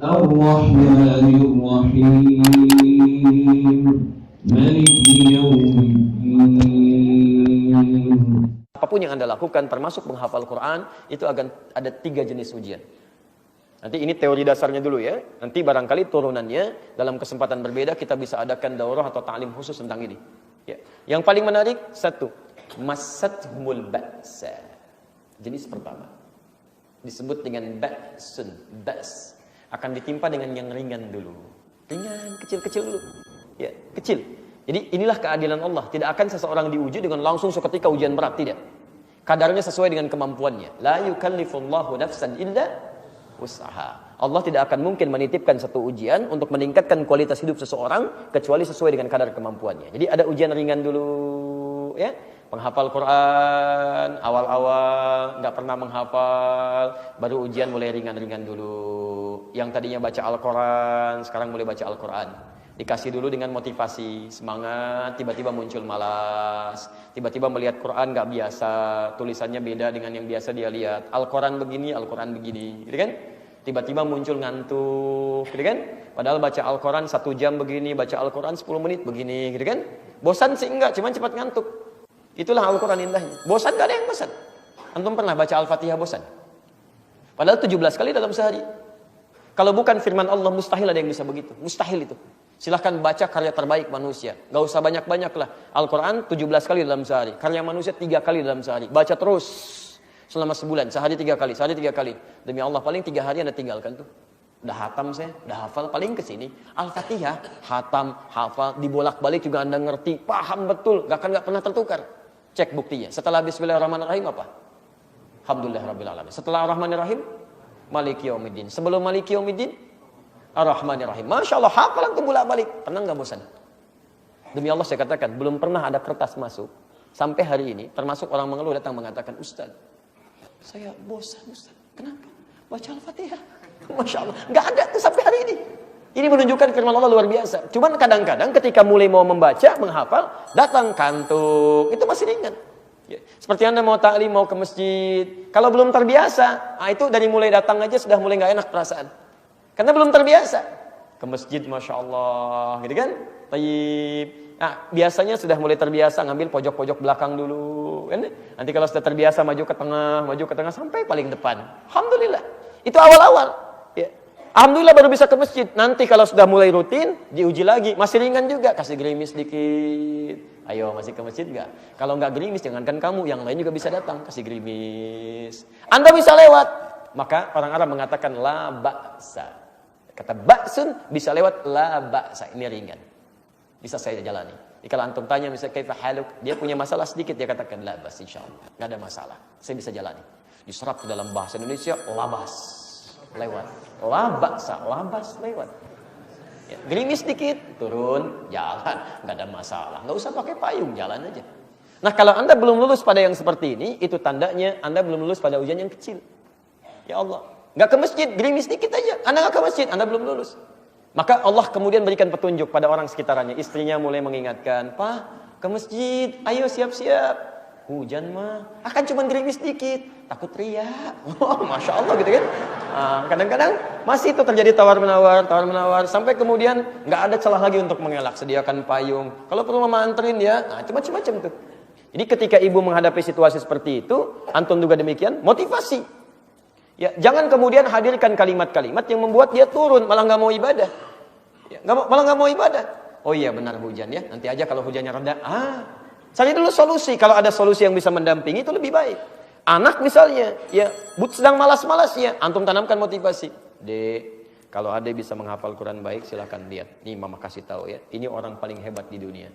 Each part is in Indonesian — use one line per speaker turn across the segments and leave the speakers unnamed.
الرحمن الرحيم مالك يوم الدين.
Apapun yang Anda lakukan, termasuk menghafal Quran, itu akan ada 3 jenis ujian. Nanti ini teori dasarnya dulu ya. Nanti barangkali turunannya dalam kesempatan berbeda kita bisa adakan daurah atau ta'lim khusus tentang ini. Ya. Yang paling menarik, 1. Massathumul ba'sa. Jenis pertama. Disebut dengan ba'sun. Ba's. Akan ditimpa dengan yang ringan dulu. Ringan, kecil-kecil dulu. Ya, kecil. Jadi inilah keadilan Allah. Tidak akan seseorang diuji dengan langsung seketika ujian berat. Tidak. Kadarnya sesuai dengan kemampuannya. La yukallifullahu nafsan illa usaha. Allah tidak akan mungkin menitipkan satu ujian untuk meningkatkan kualitas hidup seseorang kecuali sesuai dengan kadar kemampuannya. Jadi ada ujian ringan dulu, ya. Penghafal Quran, awal-awal nggak pernah menghafal, baru ujian mulai ringan-ringan dulu. Yang tadinya baca Al-Quran, sekarang mulai baca Al-Quran. Dikasih dulu dengan motivasi, semangat, tiba-tiba muncul malas. Tiba-tiba melihat Quran nggak biasa, tulisannya beda dengan yang biasa dia lihat. Al-Quran begini, Al-Quran begini, gitu kan? Tiba-tiba muncul ngantuk, gitu kan? Padahal baca Al-Quran 1 jam begini, baca Al-Quran 10 menit begini, gitu kan? Bosan sih enggak, cuman cepat ngantuk. Itulah Al-Quran indahnya. Bosan gak ada yang bosan. Antum pernah baca Al-Fatihah bosan? Padahal 17 kali dalam sehari. Kalau bukan firman Allah, mustahil ada yang bisa begitu. Mustahil itu. Silahkan baca karya terbaik manusia. Gak usah banyak-banyak lah. Al-Quran 17 kali dalam sehari. Karya manusia 3 kali dalam sehari. Baca terus selama sebulan. Sehari 3 kali. Sehari 3 kali. Demi Allah, paling 3 hari Anda tinggalkan tuh. Udah hatam saya. Udah hafal. Paling kesini. Al-Fatihah. Hatam, hafal. Dibolak-balik juga Anda ngerti. Paham betul. Gak pernah tertukar. Cek buktinya. Setelah Bismillahirrahmanirrahim apa? Alhamdulillahirrahmanirrahim. Setelah Ar-Rahmanirrahim, Maliki Yaumiddin. Sebelum Maliki Yaumiddin, Ar-Rahmanirrahim. Masya Allah, hafalan tuh bolak-balik. Pernah nggak bosan? Demi Allah saya katakan, belum pernah ada kertas masuk sampai hari ini. Termasuk orang mengeluh datang mengatakan, Ustaz, saya bosan Ustaz. Kenapa? Baca Al-Fatihah. Masya Allah, nggak ada tuh sampai hari ini. Ini menunjukkan firman Allah luar biasa. Cuman kadang-kadang ketika mulai mau membaca, menghafal, datang kantuk. Itu masih ringan. Ya. Seperti Anda mau ta'lim, mau ke masjid. Kalau belum terbiasa, itu dari mulai datang aja sudah mulai nggak enak perasaan. Karena belum terbiasa. Ke masjid, Masya Allah. Gitu kan? Tayyib. Nah, biasanya sudah mulai terbiasa ngambil pojok-pojok belakang dulu. Kan? Nanti kalau sudah terbiasa maju ke tengah, sampai paling depan. Alhamdulillah. Itu awal-awal. Ya. Alhamdulillah baru bisa ke masjid. Nanti kalau sudah mulai rutin, diuji lagi. Masih ringan juga. Kasih gerimis dikit. Ayo, masih ke masjid nggak? Kalau nggak gerimis, jangankan kamu. Yang lain juga bisa datang. Kasih gerimis. Anda bisa lewat. Maka orang Arab mengatakan, la ba'sa. Kata ba'sun, bisa lewat la ba'sa. Ini ringan. Bisa saya jalani. Jadi kalau antum tanya, misalnya, kaifa haluk? Dia punya masalah sedikit. Dia katakan, la ba'as, insyaAllah. Nggak ada masalah. Saya bisa jalani. Diserap ke dalam bahasa Indonesia, labas. Lewat. Labas lewat. Ya, gerimis sedikit, turun, jalan, nggak ada masalah. Nggak usah pakai payung, jalan aja. Nah, kalau Anda belum lulus pada yang seperti ini, itu tandanya Anda belum lulus pada ujian yang kecil. Ya Allah, nggak ke masjid, gerimis sedikit aja. Anda nggak ke masjid, Anda belum lulus. Maka Allah kemudian berikan petunjuk pada orang sekitarnya. Istrinya mulai mengingatkan, Pak, ke masjid, ayo siap-siap. Hujan mah, akan cuma gerimis sedikit. Takut riak. Oh, Masya Allah gitu kan. Kadang-kadang masih itu terjadi tawar-menawar. Sampai kemudian nggak ada celah lagi untuk mengelak. Sediakan payung. Kalau perlu mama anterin ya. Nah, itu macam-macam tuh. Jadi ketika ibu menghadapi situasi seperti itu, antum juga demikian, motivasi. Ya, jangan kemudian hadirkan kalimat-kalimat yang membuat dia turun, malah nggak mau ibadah. Ya, malah nggak mau ibadah. Oh iya benar hujan ya. Nanti aja kalau hujannya reda. Cari dulu solusi. Kalau ada solusi yang bisa mendampingi itu lebih baik. Anak misalnya, ya sedang malas-malasnya, antum tanamkan motivasi. Dek, kalau Ade bisa menghafal Quran baik, silakan lihat. Nih mama kasih tahu ya, ini orang paling hebat di dunia.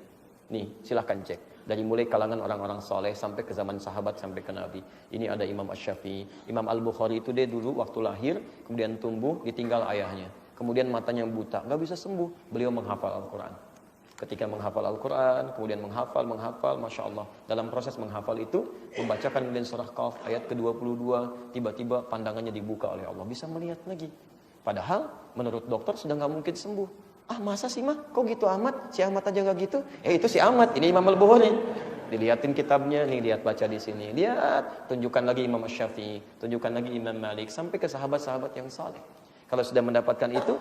Nih, silakan cek. Dari mulai kalangan orang-orang soleh sampai ke zaman sahabat sampai ke Nabi. Ini ada Imam Asy-Syafi'i, Imam Al-Bukhari itu dia dulu waktu lahir, kemudian tumbuh, ditinggal ayahnya. Kemudian matanya buta, nggak bisa sembuh. Beliau menghafal Al-Quran. Ketika menghafal Al-Quran, kemudian menghafal, Masya Allah. Dalam proses menghafal itu, membacakan kemudian surah Qaf, ayat ke-22, tiba-tiba pandangannya dibuka oleh Allah. Bisa melihat lagi. Padahal, menurut dokter sudah nggak mungkin sembuh. Masa sih mah? Kok gitu amat? Si Ahmad aja nggak gitu? Itu si Ahmad, ini Imam Al-Bukhari. Dilihatin kitabnya, nih lihat baca di sini. Lihat, tunjukkan lagi Imam Asy-Syafi'i, tunjukkan lagi Imam Malik, sampai ke sahabat-sahabat yang saleh. Kalau sudah mendapatkan itu,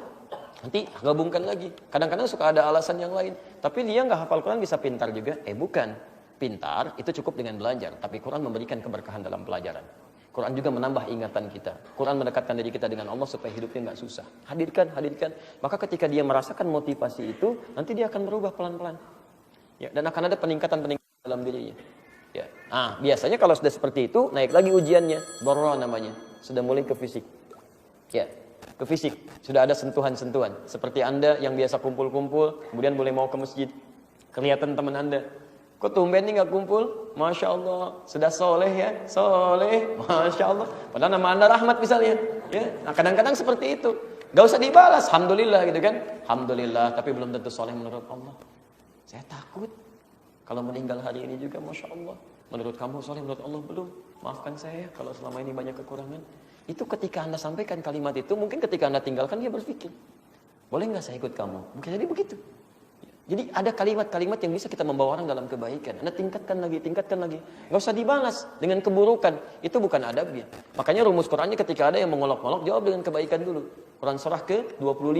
nanti gabungkan lagi. Kadang-kadang suka ada alasan yang lain. Tapi dia nggak hafal Quran bisa pintar juga. Bukan. Pintar itu cukup dengan belajar. Tapi Quran memberikan keberkahan dalam pelajaran. Quran juga menambah ingatan kita. Quran mendekatkan diri kita dengan Allah supaya hidupnya nggak susah. Hadirkan. Maka ketika dia merasakan motivasi itu, nanti dia akan berubah pelan-pelan. Ya, dan akan ada peningkatan dalam dirinya. Ya. Biasanya kalau sudah seperti itu, naik lagi ujiannya. Dharra namanya. Sudah mulai ke fisik. Ya, ke fisik. Sudah ada sentuhan-sentuhan. Seperti Anda yang biasa kumpul-kumpul, kemudian boleh mau ke masjid. Kelihatan teman Anda. Kok tumben nih gak kumpul? Masya Allah, sudah soleh ya, soleh, Masya Allah. Padahal nama Anda Rahmat misalnya. Ya. Nah kadang-kadang seperti itu. Gak usah dibalas, Alhamdulillah gitu kan. Alhamdulillah, tapi belum tentu soleh menurut Allah. Saya takut. Kalau meninggal hari ini juga, Masya Allah. Menurut kamu soleh, menurut Allah belum. Maafkan saya kalau selama ini banyak kekurangan. Itu ketika Anda sampaikan kalimat itu, mungkin ketika Anda tinggalkan dia berpikir. Boleh gak saya ikut kamu? Mungkin jadi begitu. Jadi ada kalimat-kalimat yang bisa kita membawa orang dalam kebaikan. Anda tingkatkan lagi. Nggak usah dibalas dengan keburukan. Itu bukan adabnya. Makanya rumus Qurannya ketika ada yang mengolok-olok, jawab dengan kebaikan dulu. Quran surah ke-25,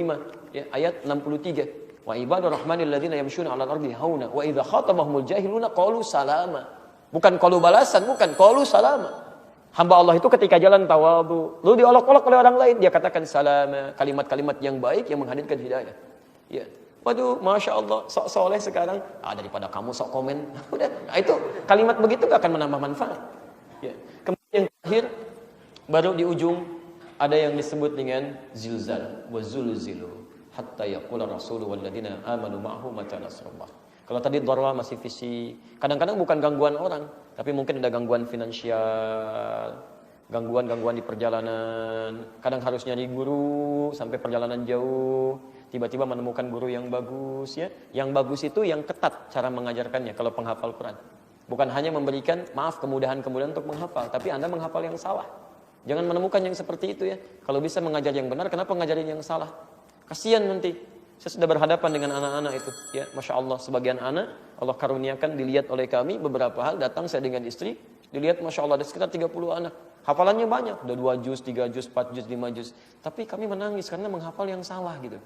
ya, ayat 63. Wa ibadur rahmanil ladzina yamshuna 'alal ardi hauna wa idza khatabahumul jahiluna qalu salama. Bukan qalu balasan, bukan qalu salama. Hamba Allah itu ketika jalan tawadhu, lalu diolok-olok oleh orang lain, dia katakan salama, kalimat-kalimat yang baik yang menghadirkan hidayah. Ya. Waduh, Masya Allah, sok soleh sekarang. Daripada kamu sok komen. Udah, itu kalimat begitu gak akan menambah manfaat. Ya. Kemudian yang terakhir, baru di ujung ada yang disebut dengan zilzal, wa zulzilu, hatta yaqula rasulu walladzina amanu ma'ahu mata nasrullah. Kalau tadi dharra masih fisik, kadang-kadang bukan gangguan orang, tapi mungkin ada gangguan finansial, gangguan di perjalanan. Kadang harus nyari guru sampai perjalanan jauh. Tiba-tiba menemukan guru yang bagus, ya. Yang bagus itu yang ketat cara mengajarkannya kalau penghafal Quran. Bukan hanya memberikan kemudahan-kemudahan untuk menghafal, tapi Anda menghafal yang salah. Jangan menemukan yang seperti itu ya. Kalau bisa mengajar yang benar, kenapa ngajarin yang salah? Kasihan nanti. Saya sudah berhadapan dengan anak-anak itu, ya. Masya Allah, sebagian anak Allah karuniakan dilihat oleh kami beberapa hal, datang saya dengan istri, dilihat Masya Allah ada sekitar 30 anak. Hafalannya banyak, udah 2 juz, 3 juz, 4 juz, 5 juz. Tapi kami menangis karena menghafal yang salah gitu.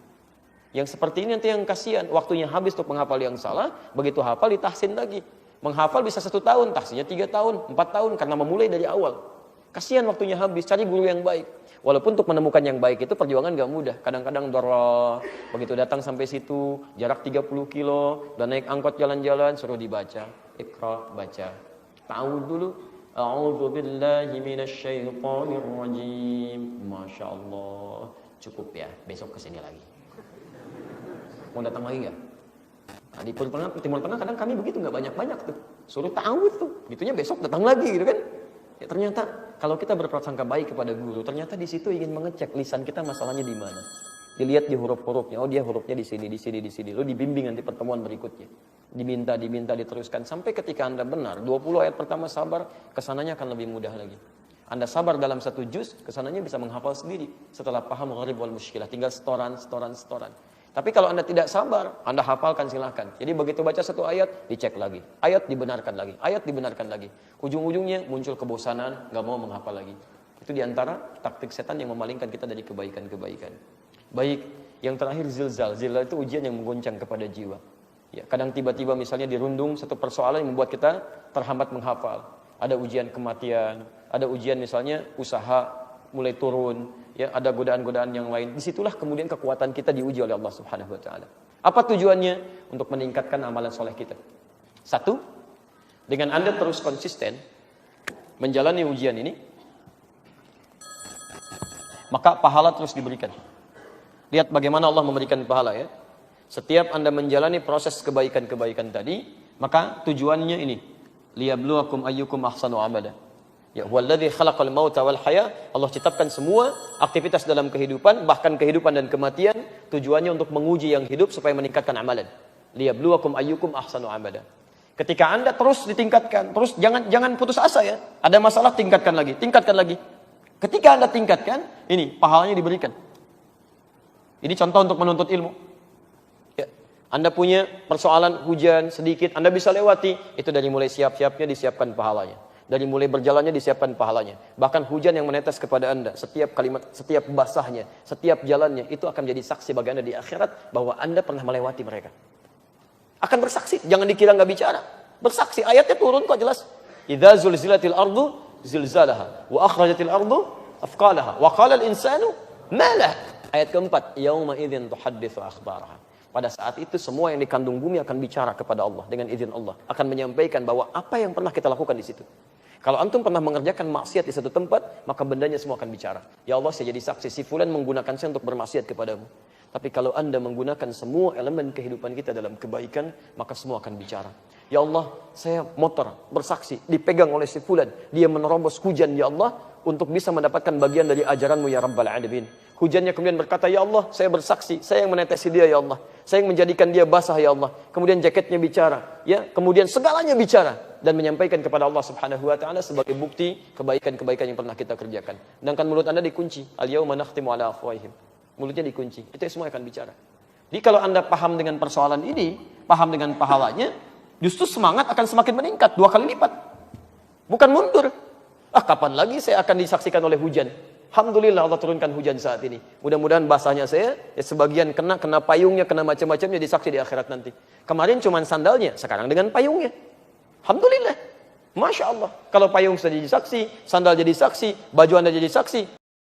Yang seperti ini nanti yang kasihan, waktunya habis untuk menghafal yang salah, begitu hafal ditahsin lagi. Menghafal bisa 1 tahun, tahsinnya 3 tahun, 4 tahun, karena memulai dari awal. Kasihan waktunya habis, cari guru yang baik. Walaupun untuk menemukan yang baik itu perjuangan gak mudah. Kadang-kadang dharra, begitu datang sampai situ, jarak 30 kilo, dan naik angkot jalan-jalan, suruh dibaca. Iqra, baca. Tahu dulu. A'udzu billahi minasyaitonir rajim. Masya Allah. Cukup ya, besok kesini lagi. Mau datang lagi nggak? Nah, di Timur Tengah kadang kami begitu nggak banyak-banyak tuh. Suruh tahu tuh, gitunya besok datang lagi gitu kan? Ya, ternyata kalau kita berprasangka baik kepada guru, ternyata di situ ingin mengecek lisan kita masalahnya di mana. Dilihat di huruf-hurufnya, oh dia hurufnya di sini. Lalu dibimbing nanti pertemuan berikutnya. Diminta diteruskan sampai ketika Anda benar 20 ayat pertama sabar, kesananya akan lebih mudah lagi. Anda sabar dalam 1 juz, kesananya bisa menghafal sendiri. Setelah paham gharib wal mushkilah, tinggal setoran. Tapi kalau Anda tidak sabar, Anda hafalkan silahkan. Jadi begitu baca 1 ayat, dicek lagi. Ayat dibenarkan lagi. Ujung-ujungnya muncul kebosanan, gak mau menghafal lagi. Itu diantara taktik setan yang memalingkan kita dari kebaikan-kebaikan. Baik, yang terakhir zilzal. Zilzal itu ujian yang mengguncang kepada jiwa. Ya, kadang tiba-tiba misalnya dirundung satu persoalan yang membuat kita terhambat menghafal. Ada ujian kematian, ada ujian misalnya usaha mulai turun, ya, ada godaan-godaan yang lain. Disitulah kemudian kekuatan kita diuji oleh Allah Subhanahu wa taala. Apa tujuannya? Untuk meningkatkan amalan soleh kita. 1, dengan Anda terus konsisten menjalani ujian ini, maka pahala terus diberikan. Lihat bagaimana Allah memberikan pahala ya. Setiap Anda menjalani proses kebaikan-kebaikan tadi, maka tujuannya ini, liyabluwakum ayyukum ahsanu amala. Ya, huwallazi khalaqal mauta wal haya. Allah ciptakan semua aktivitas dalam kehidupan, bahkan kehidupan dan kematian, tujuannya untuk menguji yang hidup supaya meningkatkan amalan. Liyabluwakum ayyukum ahsanu amala. Ketika Anda terus ditingkatkan, terus jangan putus asa ya. Ada masalah tingkatkan lagi. Ketika Anda tingkatkan, ini pahalanya diberikan. Ini contoh untuk menuntut ilmu. Ya, Anda punya persoalan hujan sedikit, Anda bisa lewati, itu dari mulai siap-siapnya disiapkan pahalanya. Dari mulai berjalannya disiapkan pahalanya. Bahkan hujan yang menetes kepada Anda, setiap kalimat, setiap basahnya, setiap jalannya, itu akan jadi saksi bagi Anda di akhirat bahwa Anda pernah melewati mereka. Akan bersaksi, jangan dikira nggak bicara. Bersaksi, ayatnya turun kok jelas. Idza zulzilatil ardu zilzalaha wa akhrajatil ardu afqalaha wa qala al-insanu ma lah. Ayat keempat, yauma idzin tuhadditsu akhbaraha. Pada saat itu semua yang dikandung bumi akan bicara kepada Allah dengan izin Allah, akan menyampaikan bahwa apa yang pernah kita lakukan di situ. Kalau antum pernah mengerjakan maksiat di satu tempat, maka bendanya semua akan bicara. Ya Allah, saya jadi saksi si fulan menggunakan saya untuk bermaksiat kepadamu. Tapi kalau Anda menggunakan semua elemen kehidupan kita dalam kebaikan, maka semua akan bicara. Ya Allah, saya motor bersaksi dipegang oleh si fulan, dia menerobos hujan ya Allah untuk bisa mendapatkan bagian dari ajaranmu ya Rabbal Alamin. Hujannya kemudian berkata, ya Allah, saya bersaksi, saya yang menetesi dia ya Allah, saya yang menjadikan dia basah ya Allah. Kemudian jaketnya bicara, ya, kemudian segalanya bicara dan menyampaikan kepada Allah Subhanahu wa taala sebagai bukti kebaikan-kebaikan yang pernah kita kerjakan. Sedangkan mulut Anda dikunci, al-yauma nakhtimu ala afwahihim. Mulutnya dikunci, itu semua akan bicara. Jadi kalau Anda paham dengan persoalan ini, paham dengan pahalanya, justru semangat akan semakin meningkat 2 kali lipat. Bukan mundur. Kapan lagi saya akan disaksikan oleh hujan? Alhamdulillah Allah turunkan hujan saat ini. Mudah-mudahan basahnya saya, ya sebagian kena payungnya, kena macam-macamnya disaksi di akhirat nanti. Kemarin cuma sandalnya, sekarang dengan payungnya. Alhamdulillah. Masya Allah. Kalau payung sudah jadi saksi, sandal jadi saksi, baju Anda jadi saksi,